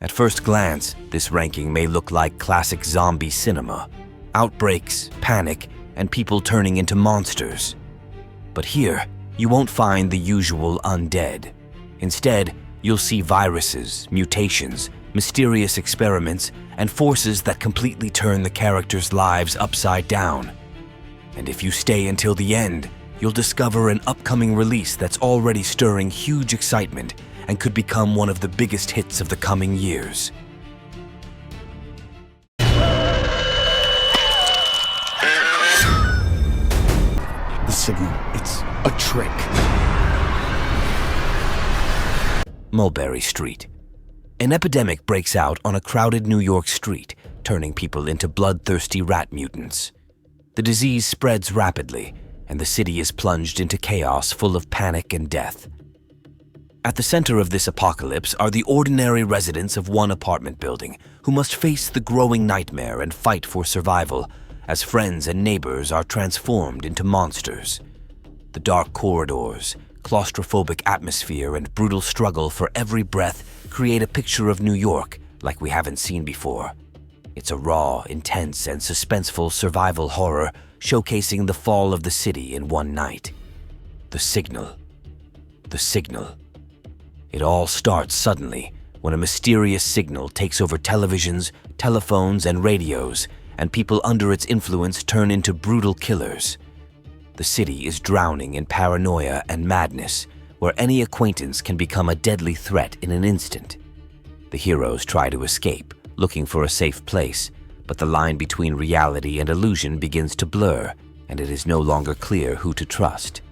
At first glance, this ranking may look like classic zombie cinema. Outbreaks, panic, and people turning into monsters. But here, you won't find the usual undead. Instead, you'll see viruses, mutations, mysterious experiments, and forces that completely turn the characters' lives upside down. And if you stay until the end, you'll discover an upcoming release that's already stirring huge excitement and could become one of the biggest hits of the coming years. The signal, it's a trick. Mulberry St. An epidemic breaks out on a crowded New York street, turning people into bloodthirsty rat mutants. The disease spreads rapidly, and the city is plunged into chaos full of panic and death. At the center of this apocalypse are the ordinary residents of one apartment building who must face the growing nightmare and fight for survival as friends and neighbors are transformed into monsters. The dark corridors, claustrophobic atmosphere, and brutal struggle for every breath create a picture of New York like we haven't seen before. It's a raw, intense, and suspenseful survival horror showcasing the fall of the city in one night. The signal. The signal. It all starts suddenly when a mysterious signal takes over televisions, telephones, and radios, and people under its influence turn into brutal killers. The city is drowning in paranoia and madness, where any acquaintance can become a deadly threat in an instant. The heroes try to escape, looking for a safe place, but the line between reality and illusion begins to blur, and it is no longer clear who to trust.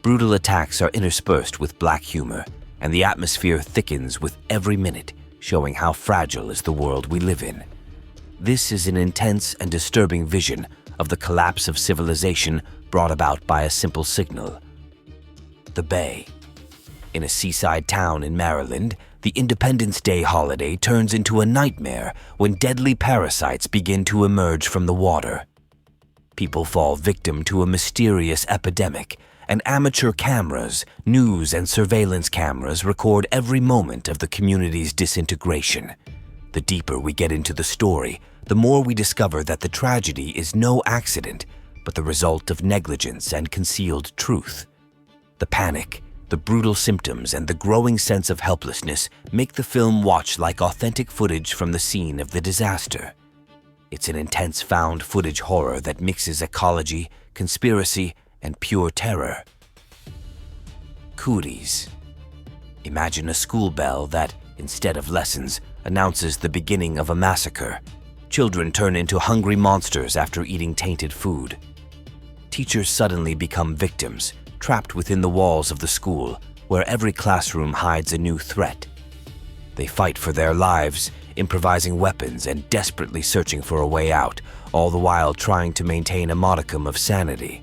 Brutal attacks are interspersed with black humor, and the atmosphere thickens with every minute, showing how fragile is the world we live in. This is an intense and disturbing vision of the collapse of civilization brought about by a simple signal. The Bay. In a seaside town in Maryland, the Independence Day holiday turns into a nightmare when deadly parasites begin to emerge from the water. People fall victim to a mysterious epidemic, and amateur cameras, news and surveillance cameras record every moment of the community's disintegration. The deeper we get into the story, the more we discover that the tragedy is no accident, but the result of negligence and concealed truth. The panic, the brutal symptoms, and the growing sense of helplessness make the film watch like authentic footage from the scene of the disaster. It's an intense found footage horror that mixes ecology, conspiracy, and pure terror. Cooties. Imagine a school bell that, instead of lessons, announces the beginning of a massacre. Children turn into hungry monsters after eating tainted food. Teachers suddenly become victims, trapped within the walls of the school, where every classroom hides a new threat. They fight for their lives, improvising weapons and desperately searching for a way out, all the while trying to maintain a modicum of sanity.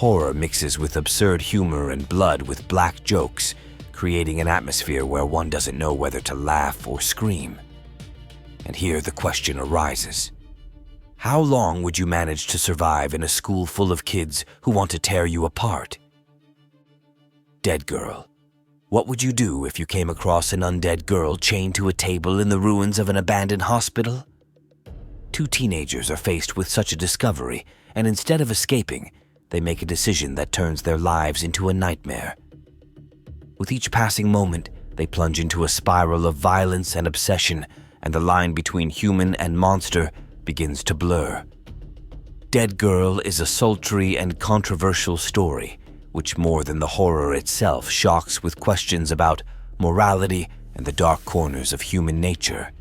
Horror mixes with absurd humor and blood with black jokes, creating an atmosphere where one doesn't know whether to laugh or scream. And here the question arises. How long would you manage to survive in a school full of kids who want to tear you apart? Deadgirl. What would you do if you came across an undead girl chained to a table in the ruins of an abandoned hospital? Two teenagers are faced with such a discovery, and instead of escaping, they make a decision that turns their lives into a nightmare. With each passing moment, they plunge into a spiral of violence and obsession, and the line between human and monster begins to blur. Deadgirl is a sultry and controversial story, which more than the horror itself shocks with questions about morality and the dark corners of human nature.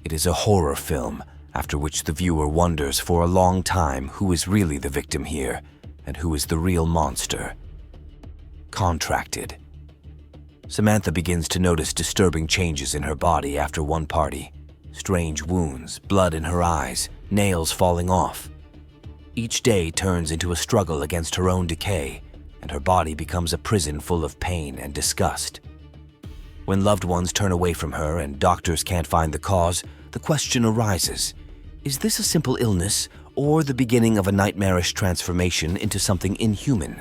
It is a horror film after which the viewer wonders for a long time who is really the victim here and who is the real monster. Contracted. Samantha begins to notice disturbing changes in her body after one party. Strange wounds, blood in her eyes, nails falling off. Each day turns into a struggle against her own decay, and her body becomes a prison full of pain and disgust. When loved ones turn away from her and doctors can't find the cause, the question arises, is this a simple illness or the beginning of a nightmarish transformation into something inhuman?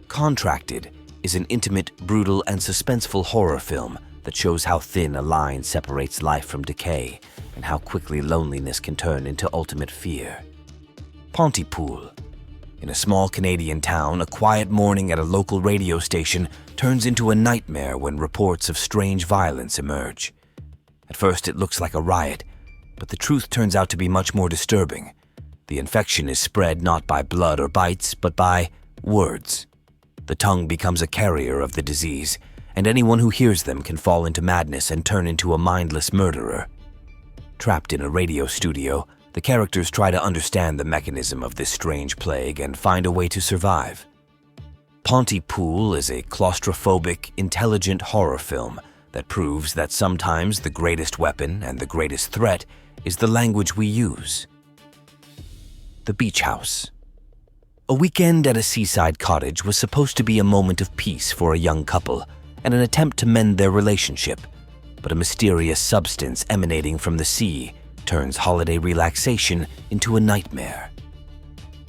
Contracted is an intimate, brutal, and suspenseful horror film that shows how thin a line separates life from decay and how quickly loneliness can turn into ultimate fear. Pontypool. In a small Canadian town, a quiet morning at a local radio station turns into a nightmare when reports of strange violence emerge. At first, it looks like a riot, but the truth turns out to be much more disturbing. The infection is spread not by blood or bites, but by words. The tongue becomes a carrier of the disease, and anyone who hears them can fall into madness and turn into a mindless murderer. Trapped in a radio studio, the characters try to understand the mechanism of this strange plague and find a way to survive. Pontypool is a claustrophobic, intelligent horror film that proves that sometimes the greatest weapon and the greatest threat is the language we use. The Beach House. A weekend at a seaside cottage was supposed to be a moment of peace for a young couple and an attempt to mend their relationship, but a mysterious substance emanating from the sea turns holiday relaxation into a nightmare.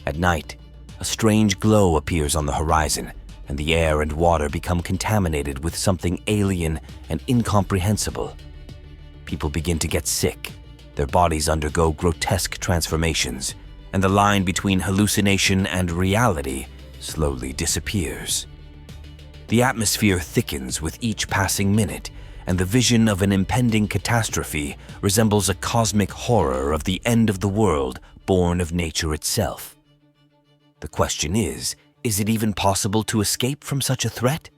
At night, a strange glow appears on the horizon, and the air and water become contaminated with something alien and incomprehensible. People begin to get sick, their bodies undergo grotesque transformations, and the line between hallucination and reality slowly disappears. The atmosphere thickens with each passing minute, and the vision of an impending catastrophe resembles a cosmic horror of the end of the world born of nature itself. The question is it even possible to escape from such a threat?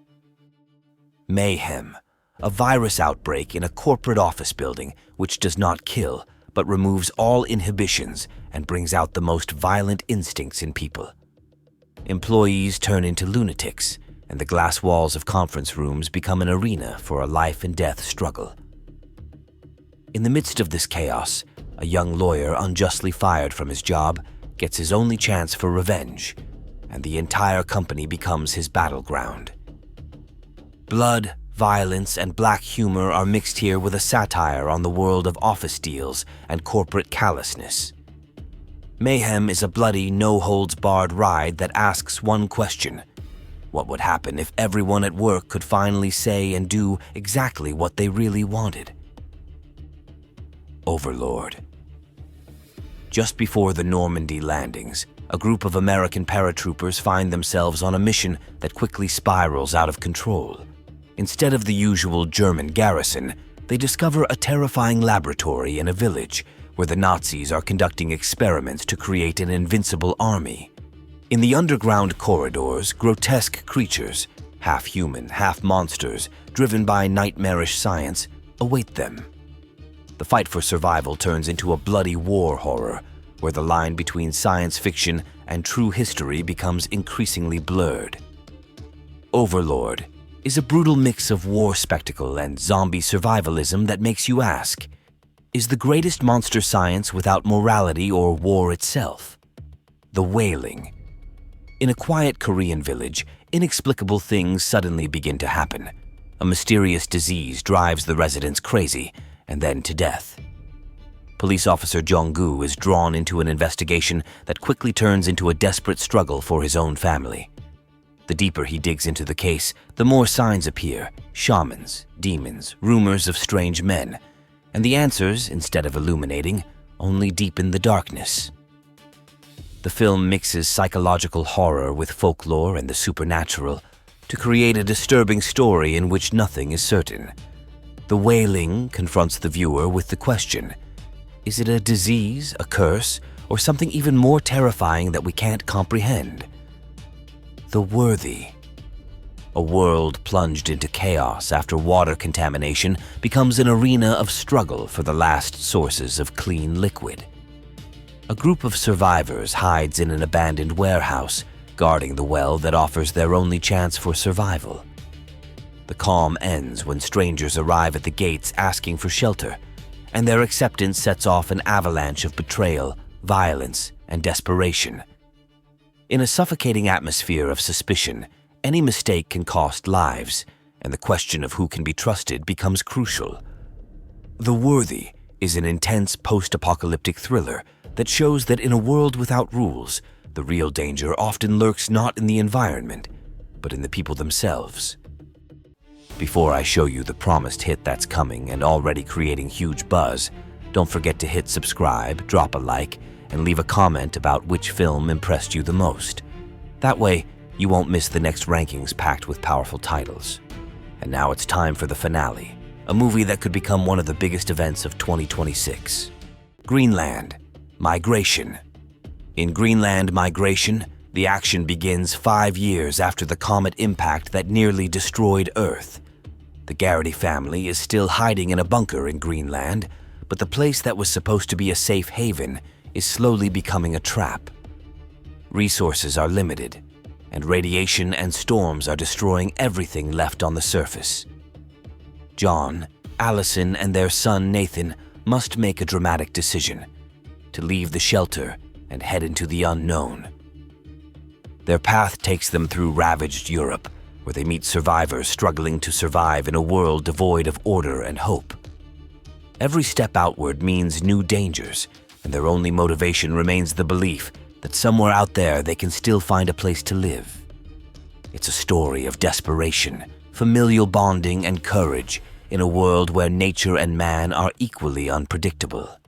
Mayhem, a virus outbreak in a corporate office building which does not kill, but removes all inhibitions and brings out the most violent instincts in people. Employees turn into lunatics, and the glass walls of conference rooms become an arena for a life and death struggle. In the midst of this chaos, a young lawyer unjustly fired from his job gets his only chance for revenge, and the entire company becomes his battleground. Blood, violence, and black humor are mixed here with a satire on the world of office deals and corporate callousness. Mayhem is a bloody, no-holds-barred ride that asks one question: what would happen if everyone at work could finally say and do exactly what they really wanted? Overlord. Just before the Normandy landings, a group of American paratroopers find themselves on a mission that quickly spirals out of control. Instead of the usual German garrison, they discover a terrifying laboratory in a village where the Nazis are conducting experiments to create an invincible army. In the underground corridors, grotesque creatures, half human, half monsters, driven by nightmarish science, await them. The fight for survival turns into a bloody war horror, where the line between science fiction and true history becomes increasingly blurred. Overlord is a brutal mix of war spectacle and zombie survivalism that makes you ask, is the greatest monster science without morality or war itself? The Wailing. In a quiet Korean village, inexplicable things suddenly begin to happen. A mysterious disease drives the residents crazy, and then to death. Police officer Jong-gu is drawn into an investigation that quickly turns into a desperate struggle for his own family. The deeper he digs into the case, the more signs appear: shamans, demons, rumors of strange men. And the answers, instead of illuminating, only deepen the darkness. The film mixes psychological horror with folklore and the supernatural to create a disturbing story in which nothing is certain. The Wailing confronts the viewer with the question: is it a disease, a curse, or something even more terrifying that we can't comprehend? The Worthy. A world plunged into chaos after water contamination becomes an arena of struggle for the last sources of clean liquid. A group of survivors hides in an abandoned warehouse, guarding the well that offers their only chance for survival. The calm ends when strangers arrive at the gates asking for shelter, and their acceptance sets off an avalanche of betrayal, violence, and desperation. In a suffocating atmosphere of suspicion, any mistake can cost lives, and the question of who can be trusted becomes crucial. The Worthy is an intense post-apocalyptic thriller that shows that in a world without rules, the real danger often lurks not in the environment, but in the people themselves. Before I show you the promised hit that's coming and already creating huge buzz, don't forget to hit subscribe, drop a like, and leave a comment about which film impressed you the most. That way, you won't miss the next rankings packed with powerful titles. And now it's time for the finale, a movie that could become one of the biggest events of 2026. Greenland, Migration. In Greenland Migration, the action begins 5 years after the comet impact that nearly destroyed Earth. The Garrity family is still hiding in a bunker in Greenland, but the place that was supposed to be a safe haven is slowly becoming a trap. Resources are limited, and radiation and storms are destroying everything left on the surface. John, Allison, and their son Nathan must make a dramatic decision: to leave the shelter and head into the unknown. Their path takes them through ravaged Europe, where they meet survivors struggling to survive in a world devoid of order and hope. Every step outward means new dangers, and their only motivation remains the belief that somewhere out there they can still find a place to live. It's a story of desperation, familial bonding, and courage in a world where nature and man are equally unpredictable.